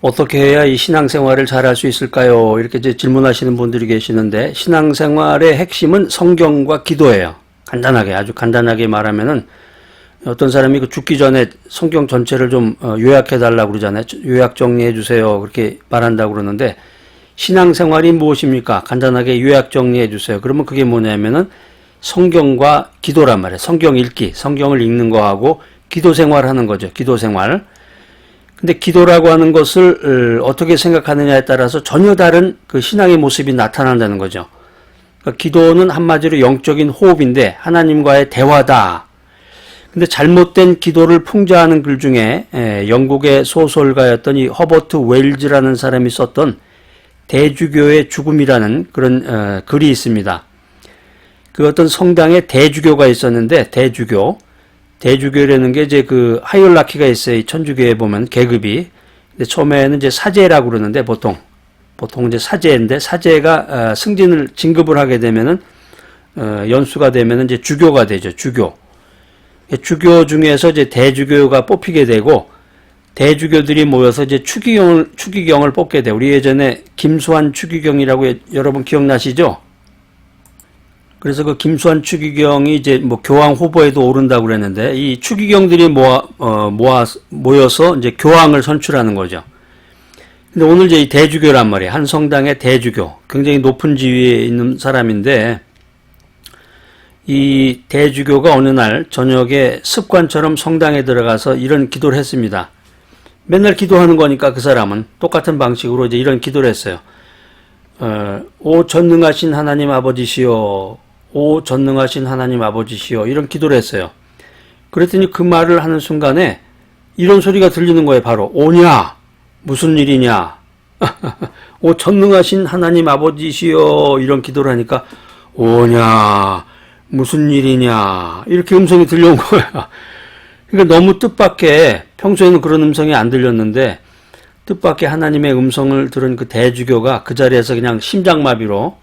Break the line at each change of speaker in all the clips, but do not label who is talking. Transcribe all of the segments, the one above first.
어떻게 해야 이 신앙생활을 잘할 수 있을까요? 이렇게 이제 질문하시는 분들이 계시는데, 신앙생활의 핵심은 성경과 기도예요. 간단하게, 아주 간단하게 말하면은, 어떤 사람이 그 죽기 전에 성경 전체를 좀 요약해 달라고 그러잖아요. 요약 정리해 주세요. 그렇게 말한다고 그러는데, 신앙생활이 무엇입니까? 간단하게 요약 정리해 주세요. 그러면 그게 뭐냐면은 성경과 기도란 말이에요. 성경 읽기, 성경을 읽는 거하고 기도 생활하는 거죠. 기도 생활. 근데 기도라고 하는 것을 어떻게 생각하느냐에 따라서 전혀 다른 그 신앙의 모습이 나타난다는 거죠. 그러니까 기도는 한마디로 영적인 호흡인데 하나님과의 대화다. 근데 잘못된 기도를 풍자하는 글 중에 영국의 소설가였던 이 허버트 웨일즈라는 사람이 썼던 대주교의 죽음이라는 그런 글이 있습니다. 그 어떤 성당에 대주교가 있었는데 대주교라는 게 이제 그 하이얼라키가 있어요. 이 천주교에 보면 계급이. 근데 처음에는 이제 사제라고 그러는데 보통 이제 사제인데 사제가 승진을 진급을 하게 되면은 연수가 되면은 이제 주교가 되죠. 주교 중에서 이제 대주교가 뽑히게 되고 대주교들이 모여서 이제 추기경을 뽑게 돼. 우리 예전에 김수환 추기경이라고 여러분 기억나시죠? 그래서 그 김수환 추기경이 이제 뭐 교황 후보에도 오른다고 그랬는데 이 추기경들이 모여서 이제 교황을 선출하는 거죠. 근데 오늘 이제 이 대주교란 말이에요. 한 성당의 대주교. 굉장히 높은 지위에 있는 사람인데 이 대주교가 어느 날 저녁에 습관처럼 성당에 들어가서 이런 기도를 했습니다. 맨날 기도하는 거니까 그 사람은 똑같은 방식으로 이제 이런 기도를 했어요. 오 전능하신 하나님 아버지시여, 오 전능하신 하나님 아버지시여, 이런 기도를 했어요. 그랬더니 그 말을 하는 순간에 이런 소리가 들리는 거예요. 바로 오냐, 무슨 일이냐. 오 전능하신 하나님 아버지시여, 이런 기도를 하니까 오냐, 무슨 일이냐, 이렇게 음성이 들려온 거예요. 그러니까 너무 뜻밖의, 평소에는 그런 음성이 안 들렸는데 뜻밖의 하나님의 음성을 들은 그 대주교가 그 자리에서 그냥 심장마비로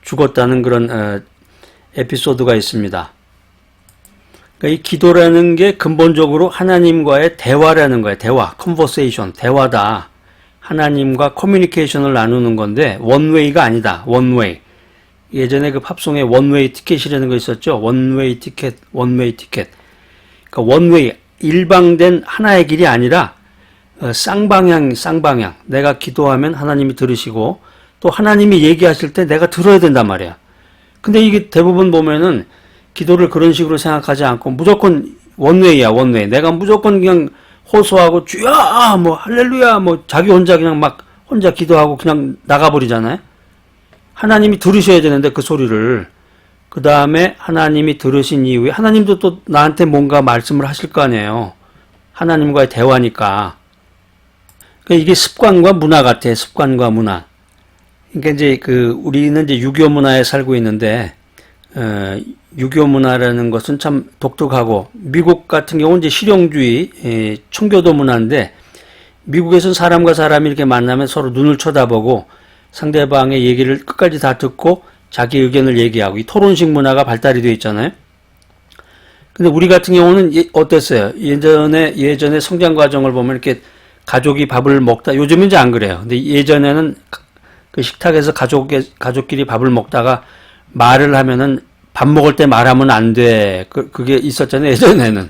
죽었다는 그런 에피소드가 있습니다. 그러니까 이 기도라는 게 근본적으로 하나님과의 대화라는 거예요. 대화, 컨버세이션, 대화다. 하나님과 커뮤니케이션을 나누는 건데 원웨이가 아니다. 원웨이. 예전에 그 팝송에 원웨이 티켓이라는 거 있었죠. 원웨이 티켓. 그러니까 원웨이, 일방된 하나의 길이 아니라 쌍방향. 내가 기도하면 하나님이 들으시고 또 하나님이 얘기하실 때 내가 들어야 된단 말이야. 근데 이게 대부분 보면은 기도를 그런 식으로 생각하지 않고 무조건 원웨이야. 내가 무조건 그냥 호소하고 주야 뭐 할렐루야 뭐 자기 혼자 그냥 막 혼자 기도하고 그냥 나가버리잖아요. 하나님이 들으셔야 되는데 그 소리를. 그 다음에 하나님이 들으신 이후에 하나님도 또 나한테 뭔가 말씀을 하실 거 아니에요. 하나님과의 대화니까. 그러니까 이게 습관과 문화 같아. 습관과 문화. 그러니까 이제 우리는 이제 유교 문화에 살고 있는데 유교 문화라는 것은 참 독특하고 미국 같은 경우는 이제 실용주의 청교도 문화인데 미국에서는 사람과 사람이 이렇게 만나면 서로 눈을 쳐다보고 상대방의 얘기를 끝까지 다 듣고 자기 의견을 얘기하고 이 토론식 문화가 발달이 되어 있잖아요. 근데 우리 같은 경우는 어땠어요? 예전에 성장 과정을 보면 이렇게 가족이 밥을 먹다, 요즘은 이제 안 그래요. 근데 예전에는 그 식탁에서 가족끼리 밥을 먹다가 말을 하면은 밥 먹을 때 말하면 안 돼. 그게 있었잖아요. 예전에는.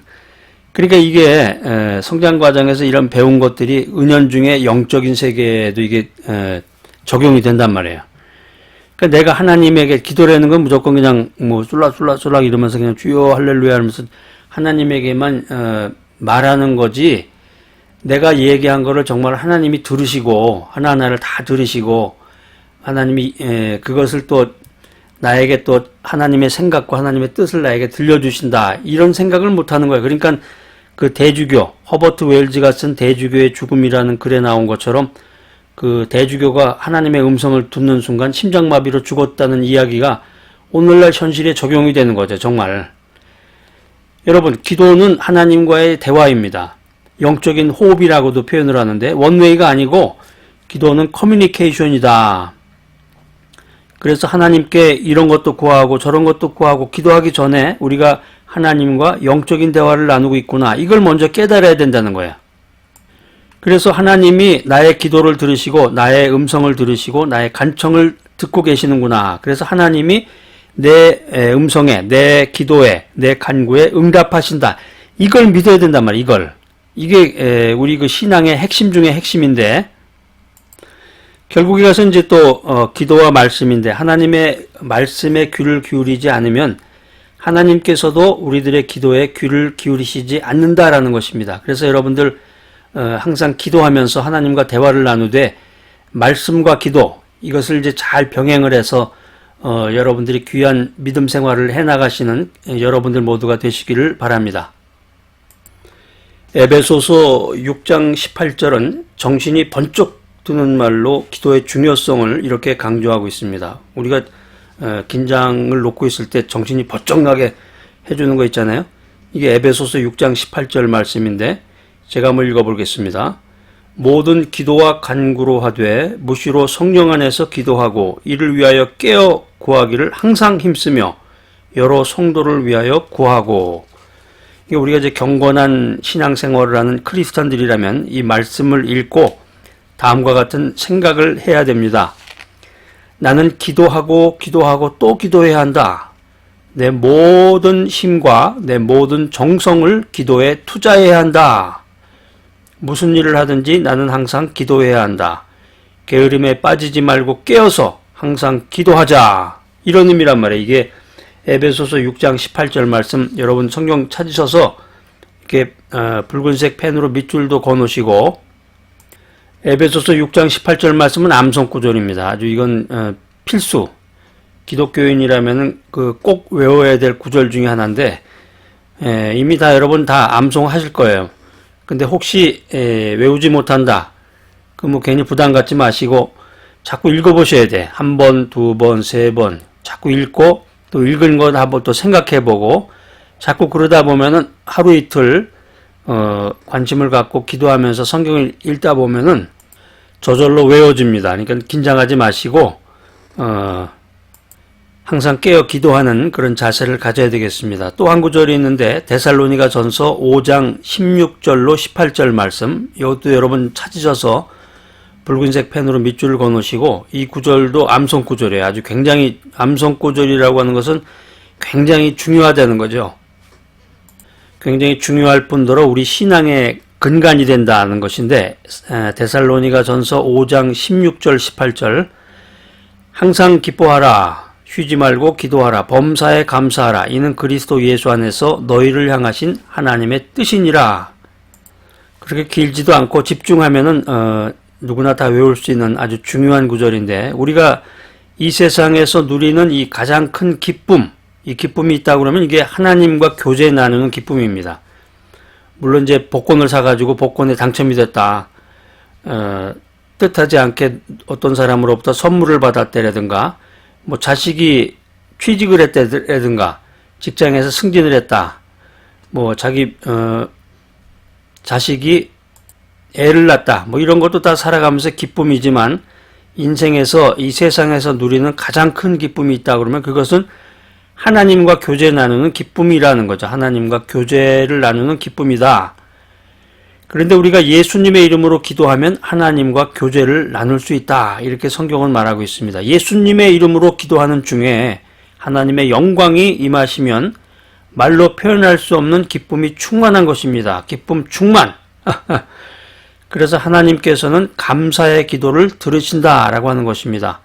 그러니까 이게 성장 과정에서 이런 배운 것들이 은연중에 영적인 세계에도 이게 적용이 된단 말이에요. 그러니까 내가 하나님에게 기도를 하는 건 무조건 그냥 뭐 쫄락쫄락 이러면서 그냥 주여 할렐루야 하면서 하나님에게만 말하는 거지, 내가 얘기한 거를 정말 하나님이 들으시고 하나하나를 다 들으시고 하나님이 그것을 또 나에게 또 하나님의 생각과 하나님의 뜻을 나에게 들려주신다, 이런 생각을 못하는 거예요. 그러니까 그 대주교, 허버트 웨일즈가 쓴 대주교의 죽음이라는 글에 나온 것처럼 그 대주교가 하나님의 음성을 듣는 순간 심장마비로 죽었다는 이야기가 오늘날 현실에 적용이 되는 거죠. 정말. 여러분, 기도는 하나님과의 대화입니다. 영적인 호흡이라고도 표현을 하는데 원웨이가 아니고 기도는 커뮤니케이션이다. 그래서 하나님께 이런 것도 구하고 저런 것도 구하고 기도하기 전에 우리가 하나님과 영적인 대화를 나누고 있구나, 이걸 먼저 깨달아야 된다는 거야. 그래서 하나님이 나의 기도를 들으시고 나의 음성을 들으시고 나의 간청을 듣고 계시는구나. 그래서 하나님이 내 음성에, 내 기도에, 내 간구에 응답하신다. 이걸 믿어야 된단 말이에요. 이게 우리 그 신앙의 핵심 중의 핵심인데, 결국에 가서 이제 또 기도와 말씀인데, 하나님의 말씀에 귀를 기울이지 않으면 하나님께서도 우리들의 기도에 귀를 기울이시지 않는다라는 것입니다. 그래서 여러분들 항상 기도하면서 하나님과 대화를 나누되 말씀과 기도, 이것을 이제 잘 병행을 해서 여러분들이 귀한 믿음 생활을 해나가시는 여러분들 모두가 되시기를 바랍니다. 에베소서 6장 18절은 정신이 번쩍 드는 말로 기도의 중요성을 이렇게 강조하고 있습니다. 우리가 긴장을 놓고 있을 때 정신이 번쩍 나게 해주는 거 있잖아요. 이게 에베소서 6장 18절 말씀인데 제가 한번 읽어보겠습니다. 모든 기도와 간구로 하되 무시로 성령 안에서 기도하고 이를 위하여 깨어 구하기를 항상 힘쓰며 여러 성도를 위하여 구하고. 이게 우리가 이제 경건한 신앙생활을 하는 크리스찬들이라면 이 말씀을 읽고 다음과 같은 생각을 해야 됩니다. 나는 기도하고 또 기도해야 한다. 내 모든 힘과 내 모든 정성을 기도에 투자해야 한다. 무슨 일을 하든지 나는 항상 기도해야 한다. 게으름에 빠지지 말고 깨어서 항상 기도하자. 이런 의미란 말이에요. 이게 에베소서 6장 18절 말씀, 여러분 성경 찾으셔서 이렇게 붉은색 펜으로 밑줄도 거놓으시고, 에베소서 6장 18절 말씀은 암송구절입니다. 아주 이건 필수, 기독교인이라면 꼭 외워야 될 구절 중에 하나인데 이미 다 여러분 다 암송하실 거예요. 근데 혹시 외우지 못한다, 뭐 괜히 부담 갖지 마시고 자꾸 읽어보셔야 돼. 한 번, 두 번, 세 번 자꾸 읽고 또 읽은 것 한번 또 생각해보고, 자꾸 그러다 보면은 하루 이틀 관심을 갖고 기도하면서 성경을 읽다 보면은 저절로 외워집니다. 그러니까 긴장하지 마시고 항상 깨어 기도하는 그런 자세를 가져야 되겠습니다. 또 한 구절이 있는데 데살로니가 전서 5장 16절로 18절 말씀, 이것도 여러분 찾으셔서 붉은색 펜으로 밑줄을 거놓으시고, 이 구절도 암송 구절이에요. 아주 굉장히, 암송 구절이라고 하는 것은 굉장히 중요하다는 거죠. 굉장히 중요할 뿐더러 우리 신앙의 근간이 된다는 것인데, 데살로니가 전서 5장 16절 18절, 항상 기뻐하라, 쉬지 말고 기도하라, 범사에 감사하라, 이는 그리스도 예수 안에서 너희를 향하신 하나님의 뜻이니라. 그렇게 길지도 않고 집중하면은 누구나 다 외울 수 있는 아주 중요한 구절인데, 우리가 이 세상에서 누리는 이 가장 큰 기쁨, 이 기쁨이 있다고 그러면 이게 하나님과 교제 나누는 기쁨입니다. 물론 이제 복권을 사가지고 복권에 당첨이 됐다, 뜻하지 않게 어떤 사람으로부터 선물을 받았다라든가, 뭐 자식이 취직을 했다라든가, 직장에서 승진을 했다, 뭐 자식이 애를 낳았다, 뭐 이런 것도 다 살아가면서 기쁨이지만, 인생에서 이 세상에서 누리는 가장 큰 기쁨이 있다 그러면 그것은 하나님과 교제 나누는 기쁨이라는 거죠. 하나님과 교제를 나누는 기쁨이다. 그런데 우리가 예수님의 이름으로 기도하면 하나님과 교제를 나눌 수 있다, 이렇게 성경은 말하고 있습니다. 예수님의 이름으로 기도하는 중에 하나님의 영광이 임하시면 말로 표현할 수 없는 기쁨이 충만한 것입니다. 기쁨 충만. 그래서 하나님께서는 감사의 기도를 들으신다라고 하는 것입니다.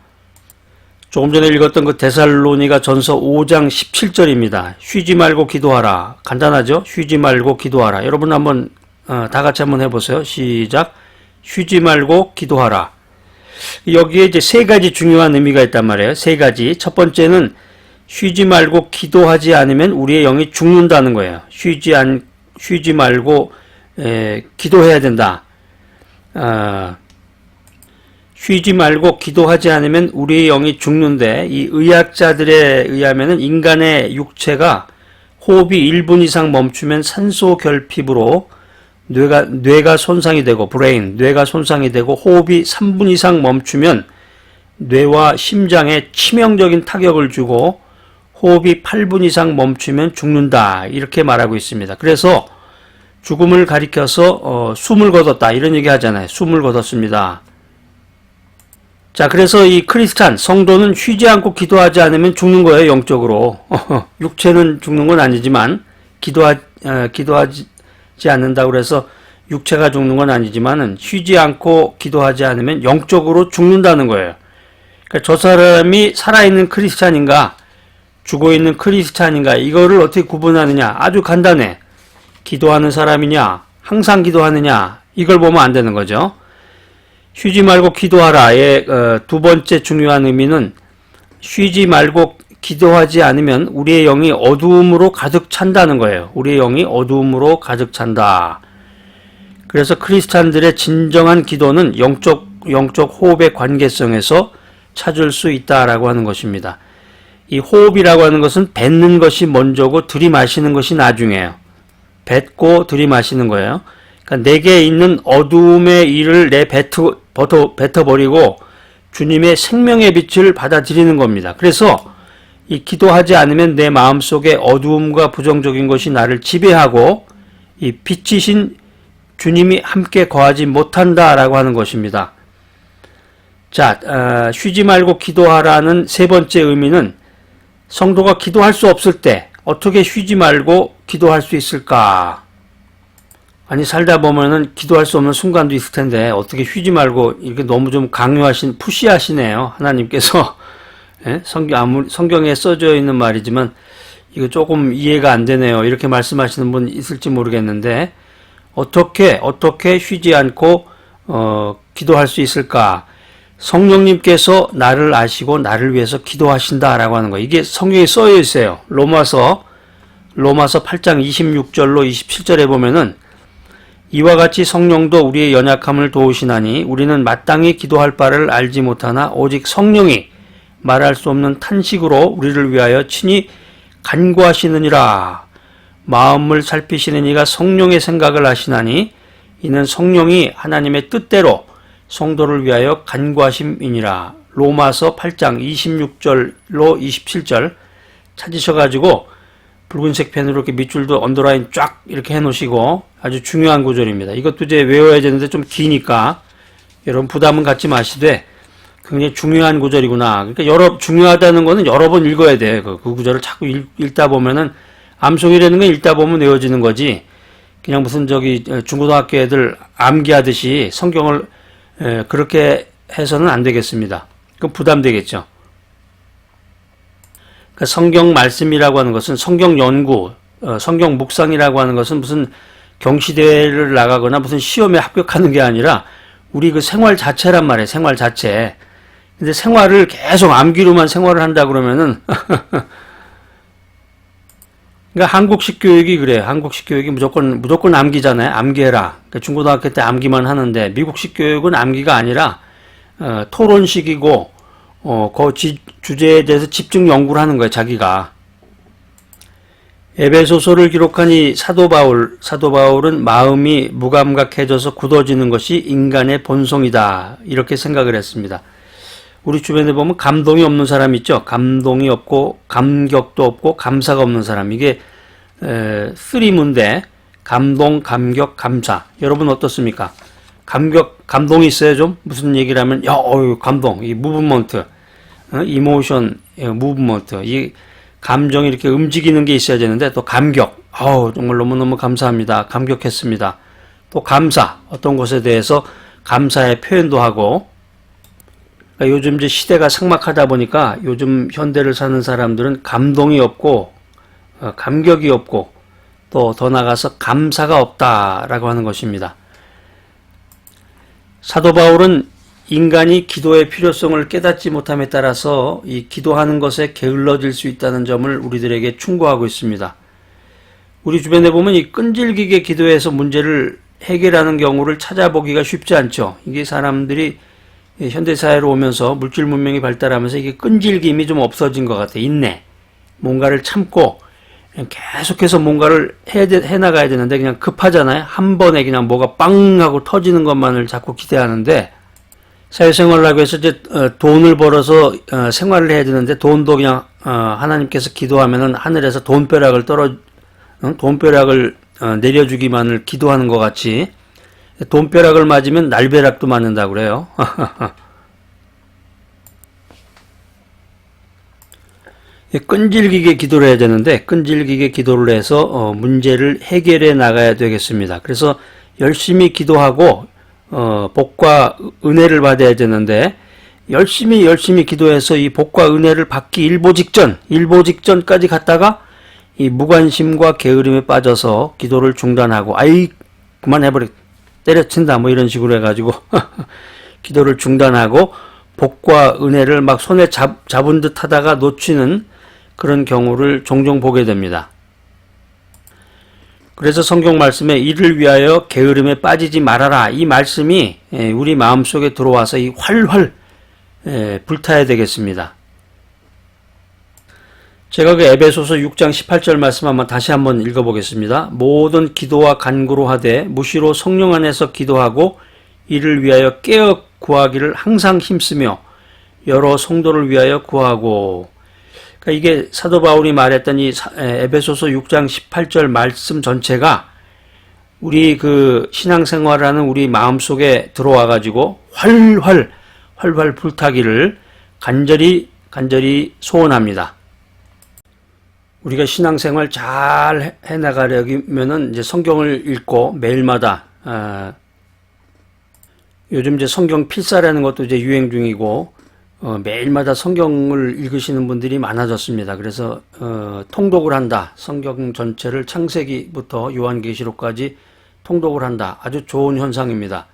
조금 전에 읽었던 그 데살로니가 전서 5장 17절입니다. 쉬지 말고 기도하라. 간단하죠? 쉬지 말고 기도하라. 여러분 한번 다 같이 한번 해보세요. 시작. 쉬지 말고 기도하라. 여기에 이제 세 가지 중요한 의미가 있단 말이에요. 세 가지. 첫 번째는 쉬지 말고 기도하지 않으면 우리의 영이 죽는다는 거예요. 쉬지 말고 기도해야 된다. 쉬지 말고 기도하지 않으면 우리의 영이 죽는데, 이 의학자들에 의하면은 인간의 육체가 호흡이 1분 이상 멈추면 산소 결핍으로 뇌가 손상이 되고, 뇌가 손상이 되고, 호흡이 3분 이상 멈추면 뇌와 심장에 치명적인 타격을 주고, 호흡이 8분 이상 멈추면 죽는다, 이렇게 말하고 있습니다. 그래서 죽음을 가리켜서 숨을 거뒀다 이런 얘기 하잖아요. 숨을 거뒀습니다. 자, 그래서 이 크리스찬 성도는 쉬지 않고 기도하지 않으면 죽는 거예요. 영적으로. 육체는 죽는 건 아니지만 기도하지 않는다고 그래서 육체가 죽는 건 아니지만은 쉬지 않고 기도하지 않으면 영적으로 죽는다는 거예요. 그러니까 저 사람이 살아있는 크리스찬인가 죽어있는 크리스찬인가 이거를 어떻게 구분하느냐. 아주 간단해. 기도하는 사람이냐 항상 기도하느냐 이걸 보면 안 되는 거죠. 쉬지 말고 기도하라의 두 번째 중요한 의미는 쉬지 말고 기도하지 않으면 우리의 영이 어두움으로 가득 찬다는 거예요. 우리의 영이 어두움으로 가득 찬다. 그래서 크리스찬들의 진정한 기도는 영적 호흡의 관계성에서 찾을 수 있다라고 하는 것입니다. 이 호흡이라고 하는 것은 뱉는 것이 먼저고 들이마시는 것이 나중이에요. 뱉고 들이마시는 거예요. 그러니까 내게 있는 어두움의 일을 뱉어버리고 주님의 생명의 빛을 받아들이는 겁니다. 그래서 이 기도하지 않으면 내 마음속에 어두움과 부정적인 것이 나를 지배하고 이 빛이신 주님이 함께 거하지 못한다라고 하는 것입니다. 자, 쉬지 말고 기도하라는 세 번째 의미는 성도가 기도할 수 없을 때 어떻게 쉬지 말고 기도할 수 있을까? 아니 살다 보면은 기도할 수 없는 순간도 있을 텐데 어떻게 쉬지 말고 이렇게 너무 좀 푸시하시네요. 하나님께서. 예? 성경에 써져 있는 말이지만 이거 조금 이해가 안 되네요. 이렇게 말씀하시는 분 있을지 모르겠는데 어떻게 쉬지 않고 기도할 수 있을까? 성령님께서 나를 아시고 나를 위해서 기도하신다라고 하는 거. 이게 성경에 써져 있어요. 로마서 8장 26절로 27절에 보면은 이와 같이 성령도 우리의 연약함을 도우시나니 우리는 마땅히 기도할 바를 알지 못하나 오직 성령이 말할 수 없는 탄식으로 우리를 위하여 친히 간구하시느니라. 마음을 살피시는 이가 성령의 생각을 하시나니 이는 성령이 하나님의 뜻대로 성도를 위하여 간구하심이니라. 로마서 8장 26절로 27절 찾으셔가지고 붉은색 펜으로 이렇게 밑줄도 언더라인 쫙 이렇게 해놓으시고 아주 중요한 구절입니다. 이것도 이제 외워야 되는데 좀 기니까 여러분 부담은 갖지 마시되 굉장히 중요한 구절이구나. 그러니까 중요하다는 거는 여러 번 읽어야 돼. 그 구절을 자꾸 읽다 보면은 암송이라는 건 읽다 보면 외워지는 거지. 그냥 무슨 중고등학교 애들 암기하듯이 성경을 그렇게 해서는 안 되겠습니다. 그럼 부담되겠죠. 그러니까 성경 말씀이라고 하는 것은 성경 연구, 성경 묵상이라고 하는 것은 무슨 경시대회를 나가거나 무슨 시험에 합격하는 게 아니라 우리 그 생활 자체란 말이에요. 생활 자체. 근데 생활을 계속 암기로만 생활을 한다 그러면은 그러니까 한국식 교육이 그래요. 한국식 교육이 무조건 암기잖아요. 암기해라. 그러니까 중고등학교 때 암기만 하는데 미국식 교육은 암기가 아니라 토론식이고 그 주제에 대해서 집중 연구를 하는 거예요. 자기가. 에베소서를 기록한 이 사도 바울은 마음이 무감각해져서 굳어지는 것이 인간의 본성이다. 이렇게 생각을 했습니다. 우리 주변에 보면 감동이 없는 사람 있죠. 감동이 없고 감격도 없고 감사가 없는 사람. 이게 쓰리문데 감동, 감격, 감사. 여러분 어떻습니까? 감동이 있어요 좀? 무슨 얘기를 하면 감동, 이 무브먼트, 이모션, 무브먼트. 이 감정이 이렇게 움직이는 게 있어야 되는데 또 감격. 정말 너무너무 감사합니다. 감격했습니다. 또 감사. 어떤 것에 대해서 감사의 표현도 하고 그러니까 요즘 이제 시대가 삭막하다 보니까 요즘 현대를 사는 사람들은 감동이 없고 감격이 없고 또 더 나아가서 감사가 없다라고 하는 것입니다. 사도 바울은 인간이 기도의 필요성을 깨닫지 못함에 따라서 이 기도하는 것에 게을러질 수 있다는 점을 우리들에게 충고하고 있습니다. 우리 주변에 보면 이 끈질기게 기도해서 문제를 해결하는 경우를 찾아보기가 쉽지 않죠. 이게 사람들이 현대사회로 오면서 물질 문명이 발달하면서 이게 끈질김이 좀 없어진 것 같아요. 인내. 뭔가를 참고 계속해서 뭔가를 해나가야 되는데 그냥 급하잖아요. 한 번에 그냥 뭐가 빵 하고 터지는 것만을 자꾸 기대하는데 사회생활을 하기 위해서 이제 돈을 벌어서 생활을 해야 되는데 돈도 그냥 하나님께서 기도하면은 하늘에서 돈벼락을 내려주기만을 기도하는 것 같이 돈벼락을 맞으면 날벼락도 맞는다고 그래요. 끈질기게 기도를 해야 되는데 끈질기게 기도를 해서 문제를 해결해 나가야 되겠습니다. 그래서 열심히 기도하고 복과 은혜를 받아야 되는데 열심히 기도해서 이 복과 은혜를 받기 일보 직전까지 갔다가 이 무관심과 게으름에 빠져서 기도를 중단하고 그만해버려 때려친다 뭐 이런 식으로 해가지고 기도를 중단하고 복과 은혜를 막 손에 잡은 듯 하다가 놓치는 그런 경우를 종종 보게 됩니다. 그래서 성경 말씀에 이를 위하여 게으름에 빠지지 말아라 이 말씀이 우리 마음속에 들어와서 이 활활 불타야 되겠습니다. 제가 그 에베소서 6장 18절 말씀 다시 한번 읽어보겠습니다. 모든 기도와 간구로 하되 무시로 성령 안에서 기도하고 이를 위하여 깨어 구하기를 항상 힘쓰며 여러 성도를 위하여 구하고. 그러니까 이게 사도 바울이 말했던 이 에베소서 6장 18절 말씀 전체가 우리 그 신앙생활하는 우리 마음속에 들어와 가지고 활활 불타기를 간절히 소원합니다. 우리가 신앙생활 잘 해나가려면은 이제 성경을 읽고 매일마다 요즘 이제 성경 필사라는 것도 이제 유행 중이고 매일마다 성경을 읽으시는 분들이 많아졌습니다. 그래서 통독을 한다. 성경 전체를 창세기부터 요한계시록까지 통독을 한다. 아주 좋은 현상입니다.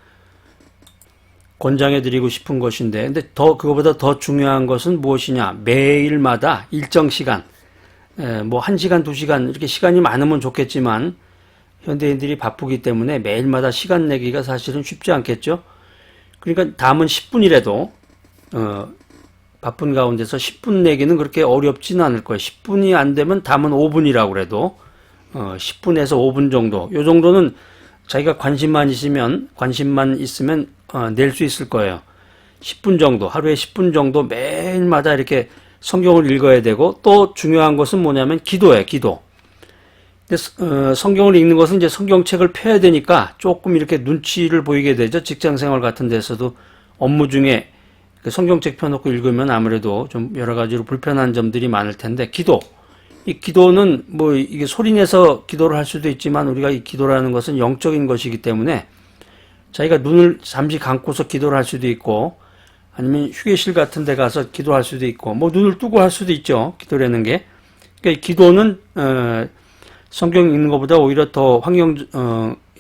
권장해드리고 싶은 것인데, 근데 그거보다 더 중요한 것은 무엇이냐? 매일마다 일정 시간, 뭐 1시간, 2시간 이렇게 시간이 많으면 좋겠지만 현대인들이 바쁘기 때문에 매일마다 시간 내기가 사실은 쉽지 않겠죠. 그러니까 담은 10분이라도 바쁜 가운데서 10분 내기는 그렇게 어렵지는 않을 거예요. 10분이 안 되면 담은 5분이라고 그래도 10분에서 5분 정도, 요 정도는 자기가 관심만 있으면 낼 수 있을 거예요. 10분 정도, 하루에 10분 정도 매일마다 이렇게 성경을 읽어야 되고, 또 중요한 것은 뭐냐면 기도예요, 기도. 근데 성경을 읽는 것은 이제 성경책을 펴야 되니까 조금 이렇게 눈치를 보이게 되죠. 직장생활 같은 데서도 업무 중에 성경책 펴놓고 읽으면 아무래도 좀 여러 가지로 불편한 점들이 많을 텐데, 이 기도는 뭐 이게 소리내서 기도를 할 수도 있지만 우리가 이 기도라는 것은 영적인 것이기 때문에 자기가 눈을 잠시 감고서 기도를 할 수도 있고, 아니면 휴게실 같은 데 가서 기도할 수도 있고, 뭐 눈을 뜨고 할 수도 있죠. 기도라는 게. 그러니까 기도는 성경 읽는 것보다 오히려 더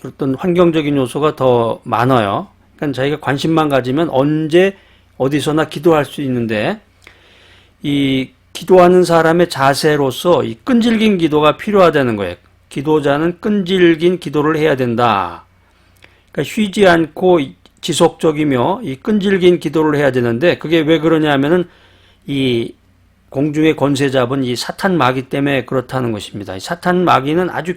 어떤 환경적인 요소가 더 많아요. 그러니까 자기가 관심만 가지면 언제 어디서나 기도할 수 있는데, 이 기도하는 사람의 자세로서 이 끈질긴 기도가 필요하다는 거예요. 기도자는 끈질긴 기도를 해야 된다. 그러니까 쉬지 않고 지속적이며 이 끈질긴 기도를 해야 되는데, 그게 왜 그러냐 하면은 이 공중의 권세 잡은 이 사탄 마귀 때문에 그렇다는 것입니다. 이 사탄 마귀는 아주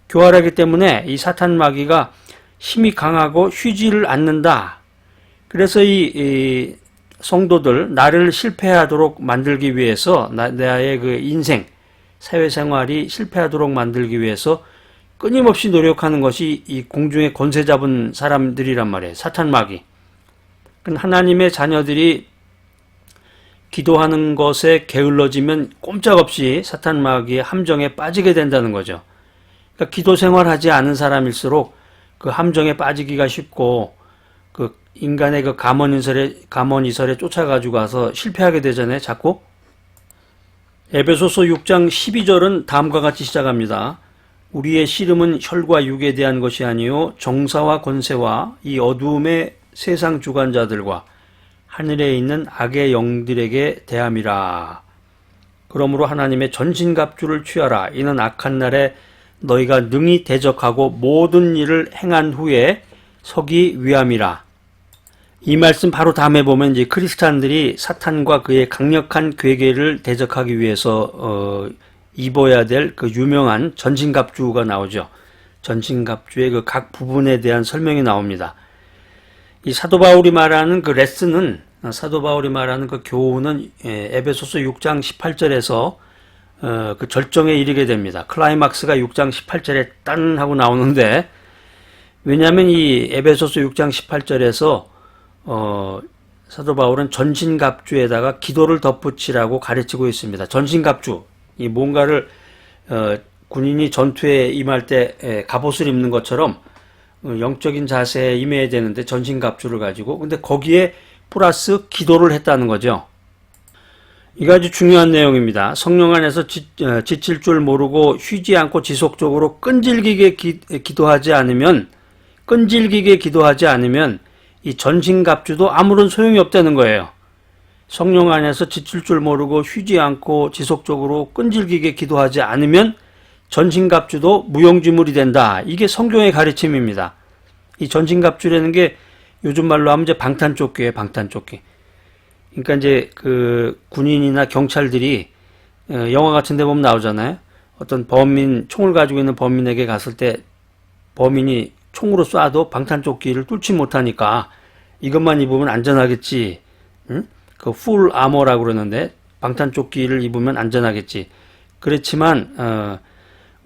교활하기 때문에 이 사탄 마귀가 힘이 강하고 쉬지를 않는다. 그래서 이 성도들, 나를 실패하도록 만들기 위해서, 나의 그 인생, 사회생활이 실패하도록 만들기 위해서 끊임없이 노력하는 것이 이 공중에 권세 잡은 사람들이란 말이에요. 사탄 마귀. 하나님의 자녀들이 기도하는 것에 게을러지면 꼼짝없이 사탄 마귀의 함정에 빠지게 된다는 거죠. 그러니까 기도 생활하지 않은 사람일수록 그 함정에 빠지기가 쉽고, 그 인간의 그 감언이설에 쫓아가지고 가서 실패하게 되잖아요, 자꾸. 에베소서 6장 12절은 다음과 같이 시작합니다. 우리의 씨름은 혈과 육에 대한 것이 아니요 정사와 권세와 이 어두움의 세상 주관자들과 하늘에 있는 악의 영들에게 대함이라. 그러므로 하나님의 전신갑주를 취하라. 이는 악한 날에 너희가 능히 대적하고 모든 일을 행한 후에 서기 위함이라. 이 말씀 바로 다음에 보면 이제 크리스찬들이 사탄과 그의 강력한 괴계를 대적하기 위해서 입어야 될 그 유명한 전신갑주가 나오죠. 전신갑주의 그 각 부분에 대한 설명이 나옵니다. 이 사도 바울이 말하는 그 레슨은, 사도 바울이 말하는 그 교훈은 에베소서 6장 18절에서 그 절정에 이르게 됩니다. 클라이막스가 6장 18절에 딴 하고 나오는데, 왜냐하면 이 에베소서 6장 18절에서 사도 바울은 전신갑주에다가 기도를 덧붙이라고 가르치고 있습니다. 전신갑주, 이 뭔가를 군인이 전투에 임할 때 갑옷을 입는 것처럼 영적인 자세에 임해야 되는데 전신갑주를 가지고, 근데 거기에 플러스 기도를 했다는 거죠. 이거 아주 중요한 내용입니다. 성령 안에서 지칠 줄 모르고 쉬지 않고 지속적으로 끈질기게 기도하지 않으면 이 전신갑주도 아무런 소용이 없다는 거예요. 성령 안에서 지칠 줄 모르고 쉬지 않고 지속적으로 끈질기게 기도하지 않으면 전신갑주도 무용지물이 된다. 이게 성경의 가르침입니다. 이 전신갑주라는 게 요즘 말로 하면 이제 방탄조끼예요, 방탄조끼. 그러니까 이제 그 군인이나 경찰들이 영화 같은 데 보면 나오잖아요. 어떤 범인, 총을 가지고 있는 범인에게 갔을 때 범인이 총으로 쏴도 방탄조끼를 뚫지 못하니까 이것만 입으면 안전하겠지. 응? 그 풀 아머라고 그러는데 방탄조끼를 입으면 안전하겠지. 그렇지만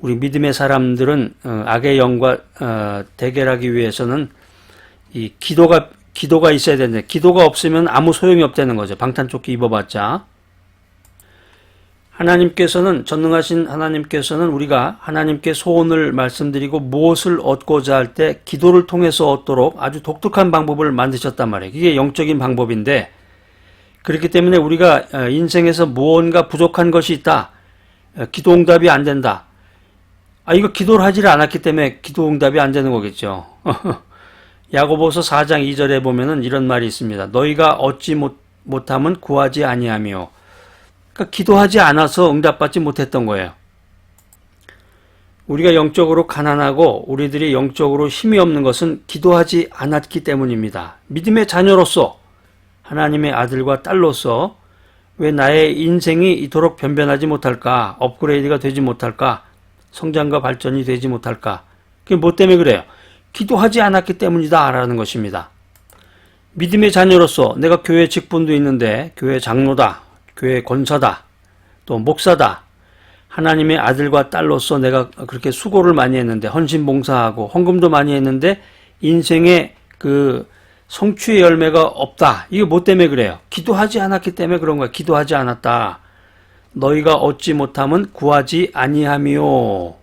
우리 믿음의 사람들은 악의 영과 대결하기 위해서는 이 기도가 있어야 되는데, 기도가 없으면 아무 소용이 없다는 거죠. 방탄조끼 입어봤자. 전능하신 하나님께서는 우리가 하나님께 소원을 말씀드리고 무엇을 얻고자 할 때 기도를 통해서 얻도록 아주 독특한 방법을 만드셨단 말이에요. 이게 영적인 방법인데, 그렇기 때문에 우리가 인생에서 무언가 부족한 것이 있다. 기도 응답이 안 된다. 이거 기도를 하지 않았기 때문에 기도 응답이 안 되는 거겠죠. 야고보서 4장 2절에 보면은 이런 말이 있습니다. 너희가 얻지 못하면 구하지 아니하며. 그러니까 기도하지 않아서 응답받지 못했던 거예요. 우리가 영적으로 가난하고 우리들이 영적으로 힘이 없는 것은 기도하지 않았기 때문입니다. 믿음의 자녀로서, 하나님의 아들과 딸로서 왜 나의 인생이 이토록 변변하지 못할까? 업그레이드가 되지 못할까? 성장과 발전이 되지 못할까? 그게 뭐 때문에 그래요? 기도하지 않았기 때문이다 라는 것입니다. 믿음의 자녀로서 내가 교회 직분도 있는데 교회 장로다, 교회 권사다, 또 목사다, 하나님의 아들과 딸로서 내가 그렇게 수고를 많이 했는데, 헌신봉사하고 헌금도 많이 했는데 인생에 그 성취의 열매가 없다. 이게 뭐 때문에 그래요? 기도하지 않았기 때문에 그런 거야. 기도하지 않았다. 너희가 얻지 못하면 구하지 아니하며.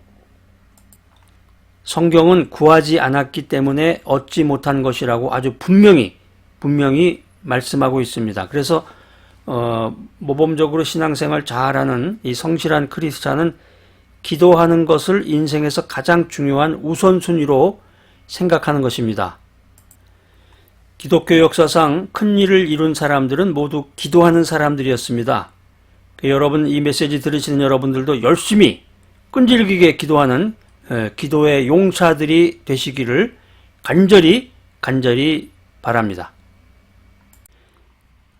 성경은 구하지 않았기 때문에 얻지 못한 것이라고 아주 분명히 말씀하고 있습니다. 그래서 모범적으로 신앙생활 잘하는 이 성실한 크리스찬은 기도하는 것을 인생에서 가장 중요한 우선순위로 생각하는 것입니다. 기독교 역사상 큰 일을 이룬 사람들은 모두 기도하는 사람들이었습니다. 여러분, 이 메시지 들으시는 여러분들도 열심히 끈질기게 기도하는 기도의 용사들이 되시기를 간절히 바랍니다.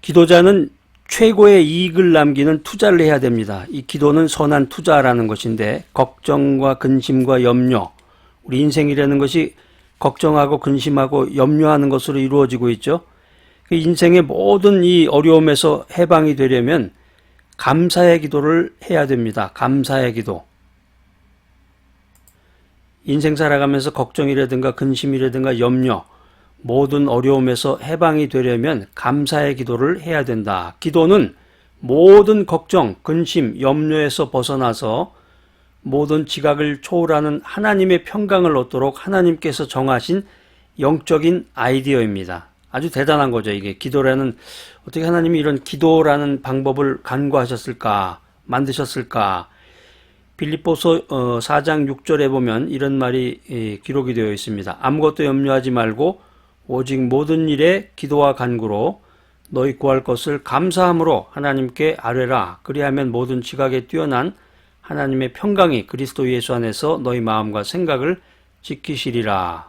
기도자는 최고의 이익을 남기는 투자를 해야 됩니다. 이 기도는 선한 투자라는 것인데, 걱정과 근심과 염려, 우리 인생이라는 것이 걱정하고 근심하고 염려하는 것으로 이루어지고 있죠. 인생의 모든 이 어려움에서 해방이 되려면 감사의 기도를 해야 됩니다. 감사의 기도. 인생 살아가면서 걱정이라든가 근심이라든가 염려, 모든 어려움에서 해방이 되려면 감사의 기도를 해야 된다. 기도는 모든 걱정, 근심, 염려에서 벗어나서 모든 지각을 초월하는 하나님의 평강을 얻도록 하나님께서 정하신 영적인 아이디어입니다. 아주 대단한 거죠. 이게 기도라는, 어떻게 하나님이 이런 기도라는 방법을 간구하셨을까, 만드셨을까. 빌립보서 4장 6절에 보면 이런 말이 기록이 되어 있습니다. 아무것도 염려하지 말고 오직 모든 일에 기도와 간구로 너희 구할 것을 감사함으로 하나님께 아뢰라. 그리하면 모든 지각에 뛰어난 하나님의 평강이 그리스도 예수 안에서 너희 마음과 생각을 지키시리라.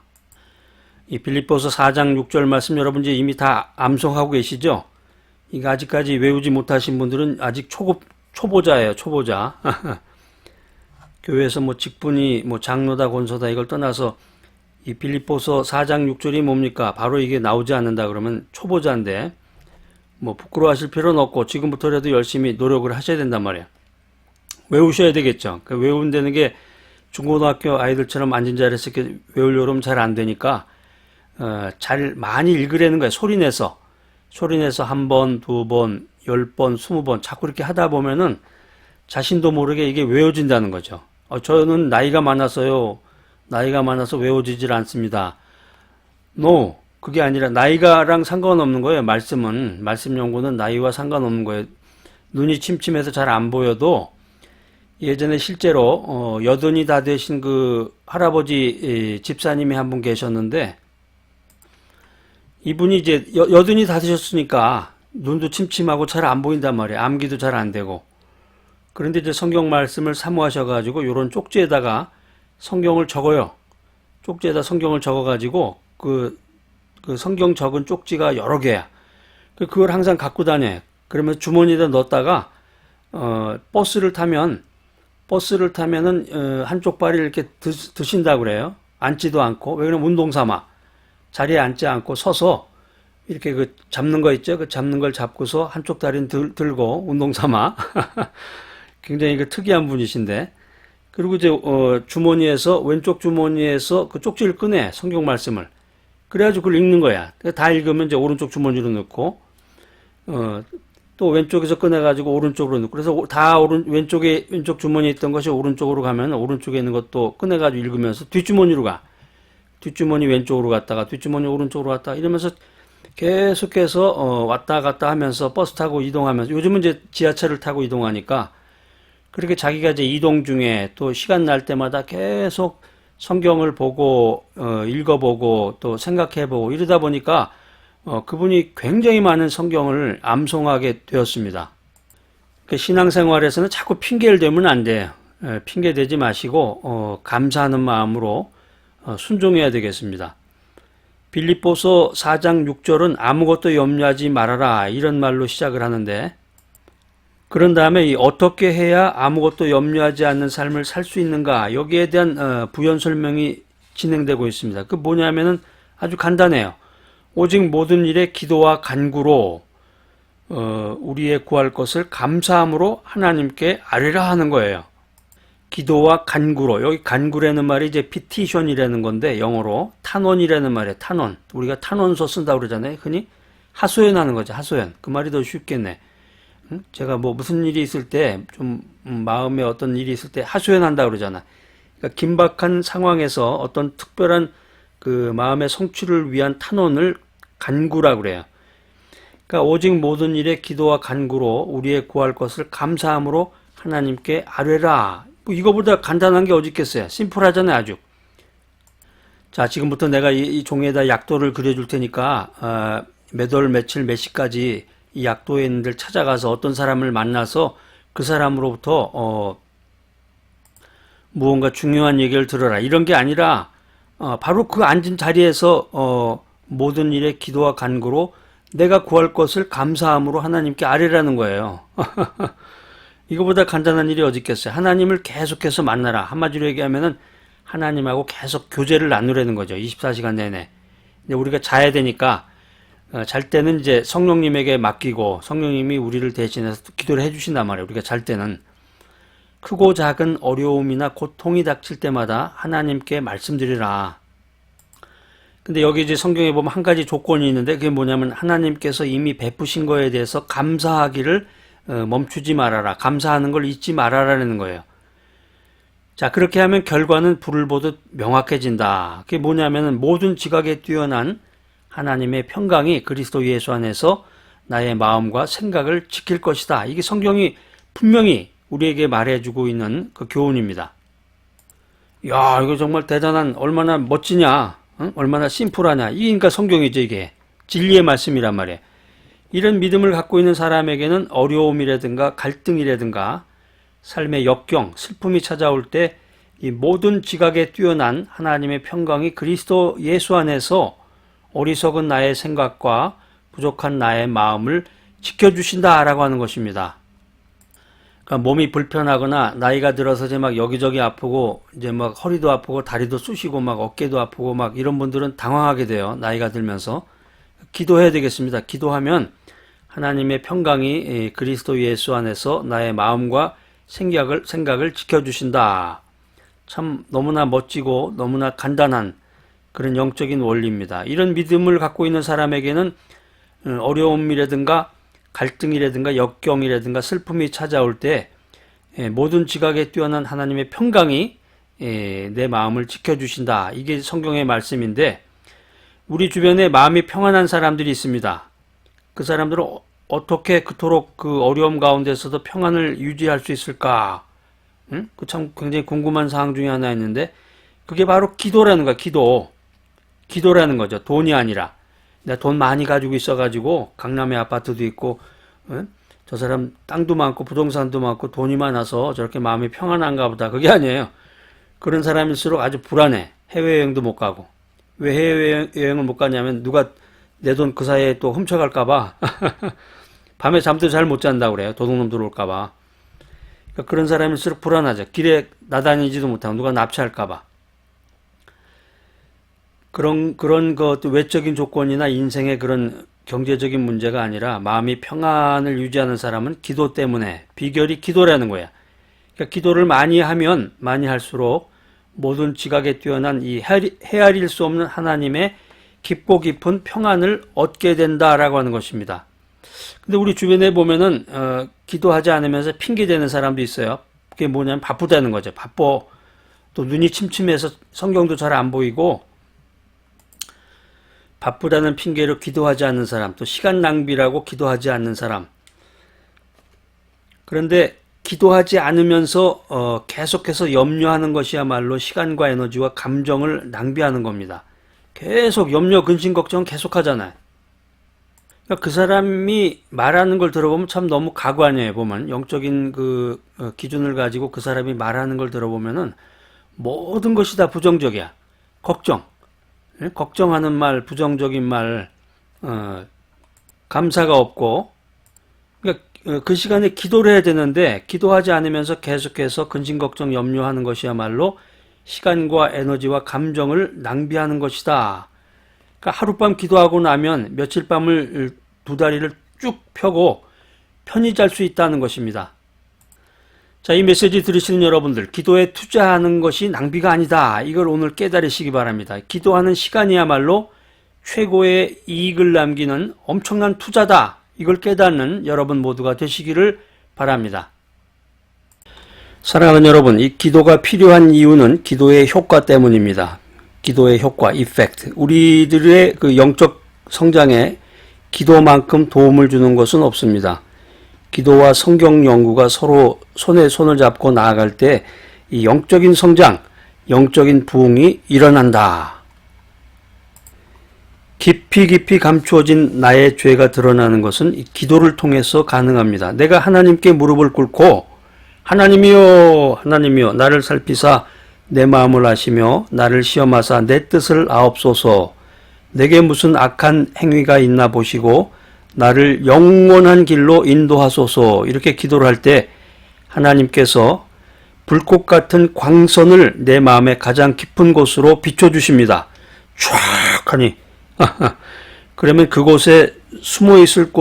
이 빌립보서 4장 6절 말씀 여러분 이미 다 암송하고 계시죠? 이거 아직까지 외우지 못하신 분들은 아직 초보자예요, 초보자. 교회에서 직분이 장로다 권소다 이걸 떠나서 이 빌립보서 4장 6절이 뭡니까? 바로 이게 나오지 않는다 그러면 초보자인데, 부끄러워하실 필요는 없고 지금부터라도 열심히 노력을 하셔야 된단 말이에요. 외우셔야 되겠죠. 그 외운다는 게 중고등학교 아이들처럼 앉은 자리에서 이렇게 외우려고 하면 잘 안 되니까, 잘 많이 읽으라는 거예요. 소리내서 한 번, 두 번, 10번, 20번 자꾸 이렇게 하다 보면은 자신도 모르게 이게 외워진다는 거죠. 저는 나이가 많아서요. 나이가 많아서 외워지질 않습니다. No, 그게 아니라 나이가랑 상관없는 거예요. 말씀 연구는 나이와 상관없는 거예요. 눈이 침침해서 잘 안 보여도 예전에 실제로 여든이 다 되신 그 할아버지 집사님이 한 분 계셨는데, 이분이 이제 여든이 다 되셨으니까 눈도 침침하고 잘 안 보인단 말이에요. 암기도 잘 안 되고. 그런데 이제 성경 말씀을 사모하셔가지고 요런 쪽지에다가 성경을 적어요. 쪽지에다 성경을 적어가지고 그 성경 적은 쪽지가 여러 개야. 그걸 항상 갖고 다녀요. 그러면 주머니에다 넣었다가 버스를 타면은 한쪽 발을 이렇게 드신다고 그래요. 앉지도 않고. 왜 그러면 운동 삼아. 자리에 앉지 않고 서서 이렇게 그 잡는 거 있죠? 그 잡는 걸 잡고서 한쪽 다리는 들고 운동 삼아. 굉장히 그 특이한 분이신데. 그리고 이제 왼쪽 주머니에서 그 쪽지를 꺼내. 성경 말씀을. 그래가지고 그걸 읽는 거야. 다 읽으면 이제 오른쪽 주머니로 넣고, 또 왼쪽에서 꺼내가지고 오른쪽으로 넣고, 그래서 다 왼쪽 주머니에 있던 것이 오른쪽으로 가면 오른쪽에 있는 것도 꺼내가지고 읽으면서 뒷주머니로 가. 뒷주머니 왼쪽으로 갔다가 뒷주머니 오른쪽으로 갔다가 이러면서 계속해서 왔다 갔다 하면서 버스 타고 이동하면서, 요즘은 이제 지하철을 타고 이동하니까 그렇게 자기가 이제 이동 중에 또 시간 날 때마다 계속 성경을 보고 읽어보고 또 생각해보고 이러다 보니까 그분이 굉장히 많은 성경을 암송하게 되었습니다. 그 신앙생활에서는 자꾸 핑계를 대면 안 돼요. 핑계 대지 마시고 감사하는 마음으로 순종해야 되겠습니다. 빌립보서 4장 6절은 아무것도 염려하지 말아라 이런 말로 시작을 하는데, 그런 다음에 어떻게 해야 아무것도 염려하지 않는 삶을 살 수 있는가, 여기에 대한 부연 설명이 진행되고 있습니다. 그 뭐냐면은 아주 간단해요. 오직 모든 일에 기도와 간구로 우리의 구할 것을 감사함으로 하나님께 아뢰라 하는 거예요. 기도와 간구로. 여기 간구라는 말이 이제 피티션이라는 건데, 영어로 탄원이라는 말이에요. 탄원. 우리가 탄원서 쓴다고 그러잖아요. 흔히 하소연하는 거죠. 하소연. 그 말이 더 쉽겠네. 제가 뭐 무슨 일이 있을 때, 좀 마음에 어떤 일이 있을 때 하소연한다고 그러잖아. 그러니까 긴박한 상황에서 어떤 특별한 그 마음의 성취를 위한 탄원을 간구라고 그래요. 그러니까 오직 모든 일에 기도와 간구로 우리의 구할 것을 감사함으로 하나님께 아뢰라. 뭐 이거보다 간단한 게 어디 있겠어요. 심플하잖아요, 아주. 자, 지금부터 내가 이 종이에다 약도를 그려줄 테니까 몇 월, 며칠, 몇 시까지 이 약도에 있는 데를 찾아가서 어떤 사람을 만나서 그 사람으로부터 무언가 중요한 얘기를 들어라. 이런 게 아니라 바로 그 앉은 자리에서 모든 일에 기도와 간구로 내가 구할 것을 감사함으로 하나님께 아뢰라는 거예요. 이거보다 간단한 일이 어디 있겠어요. 하나님을 계속해서 만나라. 한마디로 얘기하면은 하나님하고 계속 교제를 나누라는 거죠. 24시간 내내. 근데 우리가 자야 되니까 잘 때는 이제 성령님에게 맡기고 성령님이 우리를 대신해서 기도를 해주신단 말이에요. 우리가 잘 때는. 크고 작은 어려움이나 고통이 닥칠 때마다 하나님께 말씀드리라. 근데 여기 이제 성경에 보면 한 가지 조건이 있는데, 그게 뭐냐면 하나님께서 이미 베푸신 거에 대해서 감사하기를 멈추지 말아라. 감사하는 걸 잊지 말아라는 거예요. 자, 그렇게 하면 결과는 불을 보듯 명확해진다. 그게 뭐냐면은 모든 지각에 뛰어난 하나님의 평강이 그리스도 예수 안에서 나의 마음과 생각을 지킬 것이다. 이게 성경이 분명히 우리에게 말해주고 있는 그 교훈입니다. 야, 이거 정말 대단한, 얼마나 멋지냐, 응? 얼마나 심플하냐. 이게 그러니까 성경이죠, 이게. 진리의 말씀이란 말이에요. 이런 믿음을 갖고 있는 사람에게는 어려움이라든가 갈등이라든가 삶의 역경, 슬픔이 찾아올 때 이 모든 지각에 뛰어난 하나님의 평강이 그리스도 예수 안에서 어리석은 나의 생각과 부족한 나의 마음을 지켜주신다라고 하는 것입니다. 그러니까 몸이 불편하거나 나이가 들어서 이제 막 여기저기 아프고 이제 막 허리도 아프고 다리도 쑤시고 막 어깨도 아프고 막 이런 분들은 당황하게 돼요. 나이가 들면서. 기도해야 되겠습니다. 기도하면 하나님의 평강이 그리스도 예수 안에서 나의 마음과 생각을 지켜주신다. 참 너무나 멋지고 너무나 간단한 그런 영적인 원리입니다. 이런 믿음을 갖고 있는 사람에게는 어려움이라든가 갈등이라든가 역경이라든가 슬픔이 찾아올 때 모든 지각에 뛰어난 하나님의 평강이 내 마음을 지켜주신다. 이게 성경의 말씀인데, 우리 주변에 마음이 평안한 사람들이 있습니다. 그 사람들은 어떻게 그토록 그 어려움 가운데서도 평안을 유지할 수 있을까? 응? 그 참 굉장히 궁금한 사항 중에 하나였는데, 그게 바로 기도라는 거야. 기도라는 거죠. 돈이 아니라. 내가 돈 많이 가지고 있어가지고 강남에 아파트도 있고, 응? 저 사람 땅도 많고 부동산도 많고 돈이 많아서 저렇게 마음이 평안한가 보다. 그게 아니에요. 그런 사람일수록 아주 불안해. 해외여행도 못 가고. 왜 해외여행을 못 가냐면 누가 내 돈 그 사이에 또 훔쳐갈까봐. 밤에 잠도 잘 못 잔다고 그래요. 도둑놈 들어올까봐. 그러니까 그런 사람일수록 불안하죠. 길에 나다니지도 못하고 누가 납치할까봐. 그런 그 외적인 조건이나 인생의 그런 경제적인 문제가 아니라 마음이 평안을 유지하는 사람은 기도 때문에, 비결이 기도라는 거야. 그러니까 기도를 많이 하면 많이 할수록 모든 지각에 뛰어난 이 헤아릴 수 없는 하나님의 깊고 깊은 평안을 얻게 된다라고 하는 것입니다. 근데 우리 주변에 보면은 기도하지 않으면서 핑계대는 사람도 있어요. 그게 뭐냐면 바쁘다는 거죠. 바빠. 또 눈이 침침해서 성경도 잘 안 보이고, 바쁘다는 핑계로 기도하지 않는 사람, 또 시간 낭비라고 기도하지 않는 사람. 그런데 기도하지 않으면서 계속해서 염려하는 것이야말로 시간과 에너지와 감정을 낭비하는 겁니다. 계속 염려, 근심, 걱정 계속 하잖아요. 그러니까 그 사람이 말하는 걸 들어보면 참 너무 가관이에요. 보면 영적인 그 기준을 가지고 그 사람이 말하는 걸 들어보면은 모든 것이 다 부정적이야. 걱정하는 말, 부정적인 말, 감사가 없고. 그러니까 그 시간에 기도를 해야 되는데 기도하지 않으면서 계속해서 근심, 걱정, 염려하는 것이야말로 시간과 에너지와 감정을 낭비하는 것이다. 그러니까 하룻밤 기도하고 나면 며칠 밤을 두 다리를 쭉 펴고 편히 잘 수 있다는 것입니다. 자, 이 메시지 들으시는 여러분들, 기도에 투자하는 것이 낭비가 아니다. 이걸 오늘 깨달으시기 바랍니다. 기도하는 시간이야말로 최고의 이익을 남기는 엄청난 투자다. 이걸 깨닫는 여러분 모두가 되시기를 바랍니다. 사랑하는 여러분, 이 기도가 필요한 이유는 기도의 효과 때문입니다. 기도의 효과, 이펙트. 우리들의 그 영적 성장에 기도만큼 도움을 주는 것은 없습니다. 기도와 성경 연구가 서로 손에 손을 잡고 나아갈 때 이 영적인 성장, 영적인 부흥이 일어난다. 깊이 감추어진 나의 죄가 드러나는 것은 이 기도를 통해서 가능합니다. 내가 하나님께 무릎을 꿇고 하나님이여 나를 살피사 내 마음을 아시며 나를 시험하사 내 뜻을 아옵소서. 내게 무슨 악한 행위가 있나 보시고 나를 영원한 길로 인도하소서. 이렇게 기도를 할 때 하나님께서 불꽃 같은 광선을 내 마음의 가장 깊은 곳으로 비춰주십니다. 쫙 하니 그러면 그곳에 숨어 있을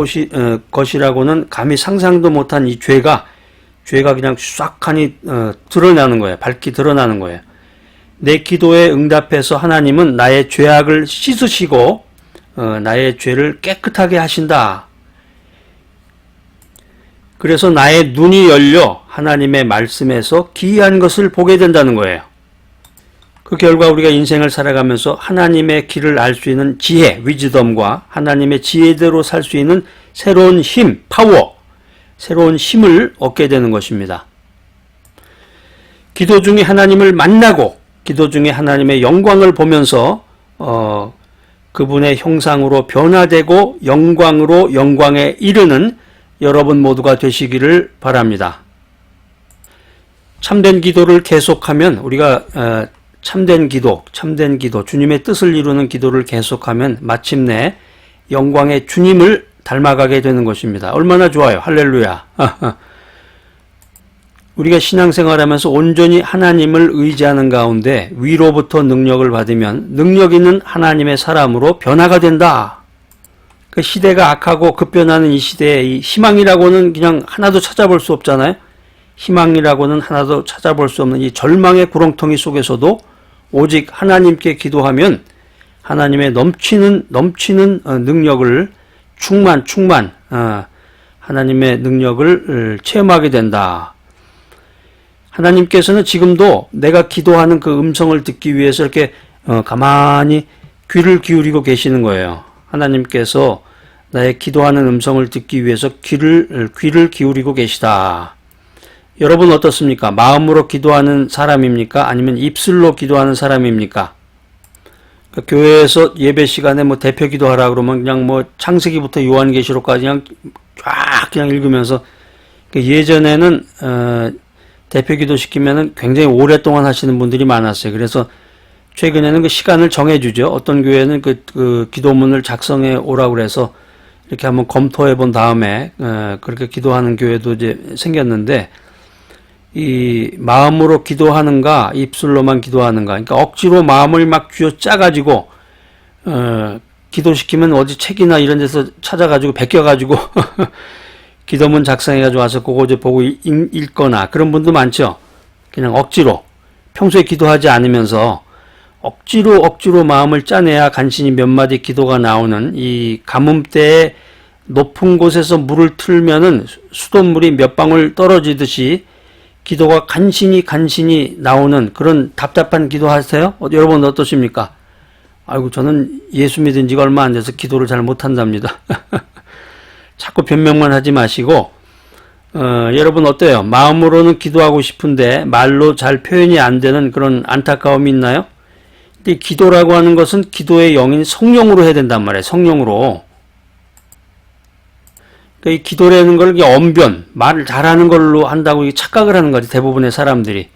것이라고는 감히 상상도 못한 이 죄가 그냥 싹 하니 드러나는 거예요. 밝히 드러나는 거예요. 내 기도에 응답해서 하나님은 나의 죄악을 씻으시고 나의 죄를 깨끗하게 하신다. 그래서 나의 눈이 열려 하나님의 말씀에서 기이한 것을 보게 된다는 거예요. 그 결과 우리가 인생을 살아가면서 하나님의 길을 알 수 있는 지혜, 위즈덤과 하나님의 지혜대로 살 수 있는 새로운 힘, 파워, 새로운 힘을 얻게 되는 것입니다. 기도 중에 하나님을 만나고 기도 중에 하나님의 영광을 보면서 그분의 형상으로 변화되고 영광으로 영광에 이르는 여러분 모두가 되시기를 바랍니다. 참된 기도를 계속하면 우리가 참된 기도, 주님의 뜻을 이루는 기도를 계속하면 마침내 영광의 주님을 닮아가게 되는 것입니다. 얼마나 좋아요. 할렐루야. 우리가 신앙생활하면서 온전히 하나님을 의지하는 가운데 위로부터 능력을 받으면 능력 있는 하나님의 사람으로 변화가 된다. 그 시대가 악하고 급변하는 이 시대에 이 희망이라고는 그냥 하나도 찾아볼 수 없잖아요. 희망이라고는 하나도 찾아볼 수 없는 이 절망의 구렁텅이 속에서도 오직 하나님께 기도하면 하나님의 넘치는 능력을 하나님의 능력을 체험하게 된다. 하나님께서는 지금도 내가 기도하는 그 음성을 듣기 위해서 이렇게 가만히 귀를 기울이고 계시는 거예요. 하나님께서 나의 기도하는 음성을 듣기 위해서 귀를 기울이고 계시다. 여러분 어떻습니까? 마음으로 기도하는 사람입니까? 아니면 입술로 기도하는 사람입니까? 그러니까 교회에서 예배 시간에 뭐 대표 기도하라 그러면 그냥 뭐 창세기부터 요한계시록까지 그냥 읽으면서 예전에는 대표 기도 시키면은 굉장히 오랫동안 하시는 분들이 많았어요. 그래서 최근에는 그 시간을 정해주죠. 어떤 교회는 그 기도문을 작성해 오라고 그래서 이렇게 한번 검토해 본 다음에 그렇게 기도하는 교회도 이제 생겼는데, 이 마음으로 기도하는가 입술로만 기도하는가, 그러니까 억지로 마음을 막 쥐어짜가지고 기도시키면 어디 책이나 이런 데서 찾아가지고 베껴가지고 기도문 작성해가지고 와서 그거 이제 보고 읽거나 그런 분도 많죠. 그냥 억지로 평소에 기도하지 않으면서 억지로 마음을 짜내야 간신히 몇 마디 기도가 나오는, 이 가뭄대에 높은 곳에서 물을 틀면은 수돗물이 몇 방울 떨어지듯이 기도가 간신히 나오는 그런 답답한 기도 하세요? 여러분 어떠십니까? 아이고, 저는 예수 믿은 지가 얼마 안 돼서 기도를 잘 못한답니다. 자꾸 변명만 하지 마시고, 여러분 어때요? 마음으로는 기도하고 싶은데 말로 잘 표현이 안 되는 그런 안타까움이 있나요? 근데 기도라고 하는 것은 기도의 영인 성령으로 해야 된단 말이에요. 성령으로. 그러니까 이 기도라는 걸 언변, 말을 잘하는 걸로 한다고 착각을 하는 거지, 대부분의 사람들이.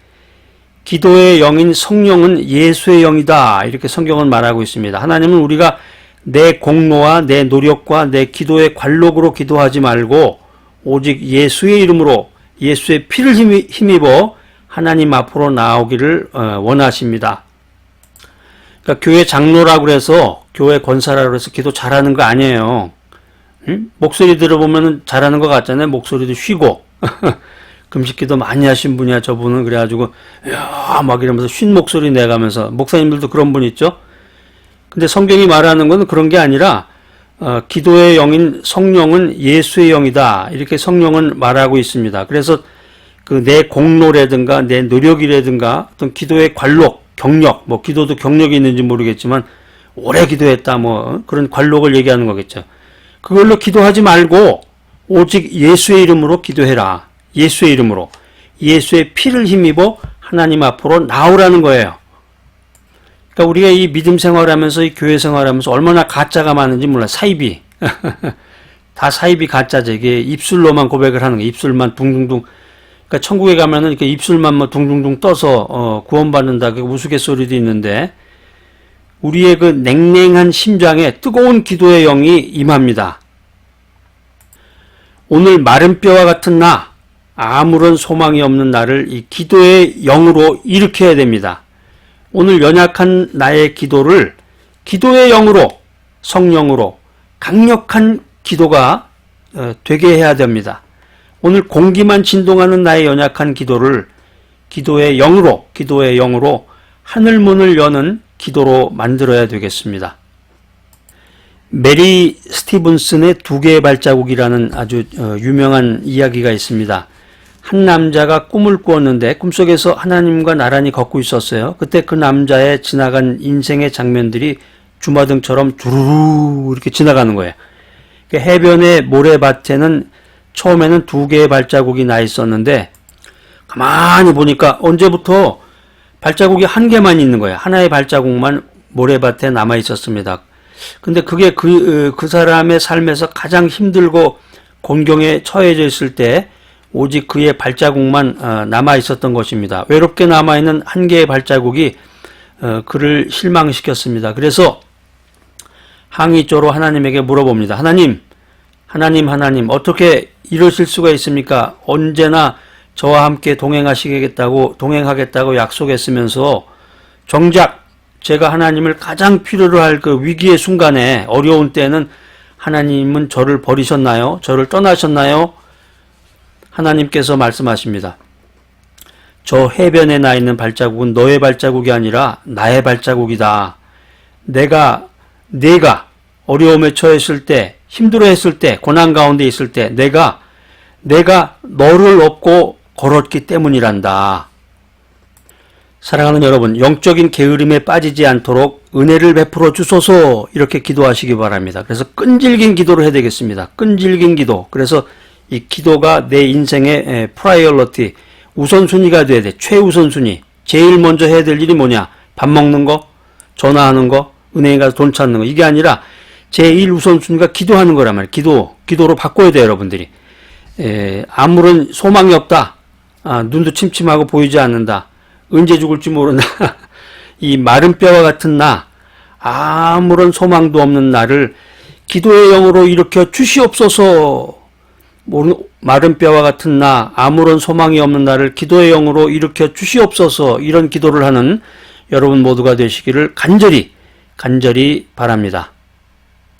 기도의 영인 성령은 예수의 영이다, 이렇게 성경은 말하고 있습니다. 하나님은 우리가 내 공로와 내 노력과 내 기도의 관록으로 기도하지 말고 오직 예수의 이름으로, 예수의 피를 힘입어 하나님 앞으로 나오기를 원하십니다. 그러니까 교회 장로라고 해서, 교회 권사라고 해서 기도 잘하는 거 아니에요. 응? 목소리 들어보면 잘하는 것 같잖아요. 목소리도 쉬고. 금식기도 많이 하신 분이야, 저분은. 그래가지고 야 막 이러면서 쉰 목소리 내가면서, 목사님들도 그런 분 있죠. 근데 성경이 말하는 건 그런 게 아니라 기도의 영인 성령은 예수의 영이다, 이렇게 성령은 말하고 있습니다. 그래서 그 내 공로라든가 내 노력이라든가 어떤 기도의 관록, 경력, 뭐 기도도 경력이 있는지 모르겠지만 오래 기도했다, 뭐 그런 관록을 얘기하는 거겠죠. 그걸로 기도하지 말고 오직 예수의 이름으로 기도해라. 예수의 이름으로, 예수의 피를 힘입어 하나님 앞으로 나오라는 거예요. 그러니까 우리가 이 믿음 생활하면서, 이 교회 생활하면서 얼마나 가짜가 많은지 몰라. 사이비. 다 사이비 가짜죠. 이게 입술로만 고백을 하는 거예요. 입술만 둥둥둥. 그러니까 천국에 가면은 이렇게 입술만 뭐 둥둥둥 떠서 구원받는다, 그 우스갯소리도 있는데, 우리의 그 냉랭한 심장에 뜨거운 기도의 영이 임합니다. 오늘 마른 뼈와 같은 나, 아무런 소망이 없는 나를 이 기도의 영으로 일으켜야 됩니다. 오늘 연약한 나의 기도를 기도의 영으로, 성령으로 강력한 기도가 되게 해야 됩니다. 오늘 공기만 진동하는 나의 연약한 기도를 기도의 영으로 하늘문을 여는 기도로 만들어야 되겠습니다. 메리 스티븐슨의 두 개의 발자국이라는 아주 유명한 이야기가 있습니다. 한 남자가 꿈을 꾸었는데 꿈속에서 하나님과 나란히 걷고 있었어요. 그때 그 남자의 지나간 인생의 장면들이 주마등처럼 주르르 이렇게 지나가는 거예요. 해변의 모래밭에는 처음에는 두 개의 발자국이 나 있었는데, 가만히 보니까 언제부터 발자국이 한 개만 있는 거예요. 하나의 발자국만 모래밭에 남아 있었습니다. 근데 그게 그 사람의 삶에서 가장 힘들고 곤경에 처해져 있을 때 오직 그의 발자국만 남아 있었던 것입니다. 외롭게 남아 있는 한 개의 발자국이 그를 실망시켰습니다. 그래서 항의조로 하나님에게 물어봅니다. 하나님, 어떻게 이러실 수가 있습니까? 언제나 저와 함께 동행하겠다고 약속했으면서 정작 제가 하나님을 가장 필요로 할 그 위기의 순간에, 어려운 때는 하나님은 저를 버리셨나요? 저를 떠나셨나요? 하나님께서 말씀하십니다. 저 해변에 나 있는 발자국은 너의 발자국이 아니라 나의 발자국이다. 내가 어려움에 처했을 때, 힘들어했을 때, 고난 가운데 있을 때 내가 너를 업고 걸었기 때문이란다. 사랑하는 여러분, 영적인 게으름에 빠지지 않도록 은혜를 베풀어 주소서 이렇게 기도하시기 바랍니다. 그래서 끈질긴 기도를 해야 되겠습니다. 끈질긴 기도. 그래서 이 기도가 내 인생의 프라이어리티, 우선순위가 돼야 돼. 최우선순위. 제일 먼저 해야 될 일이 뭐냐? 밥 먹는 거, 전화하는 거, 은행에 가서 돈 찾는 거. 이게 아니라 제1우선순위가 기도하는 거란 말이에요. 기도로 바꿔야 돼요, 여러분들이. 아무런 소망이 없다. 눈도 침침하고 보이지 않는다. 언제 죽을지 모른다. 이 마른 뼈와 같은 나, 아무런 소망도 없는 나를 기도의 영으로 일으켜 주시옵소서. 마른 뼈와 같은 나, 아무런 소망이 없는 나를 기도의 영으로 일으켜 주시옵소서. 이런 기도를 하는 여러분 모두가 되시기를 간절히 바랍니다.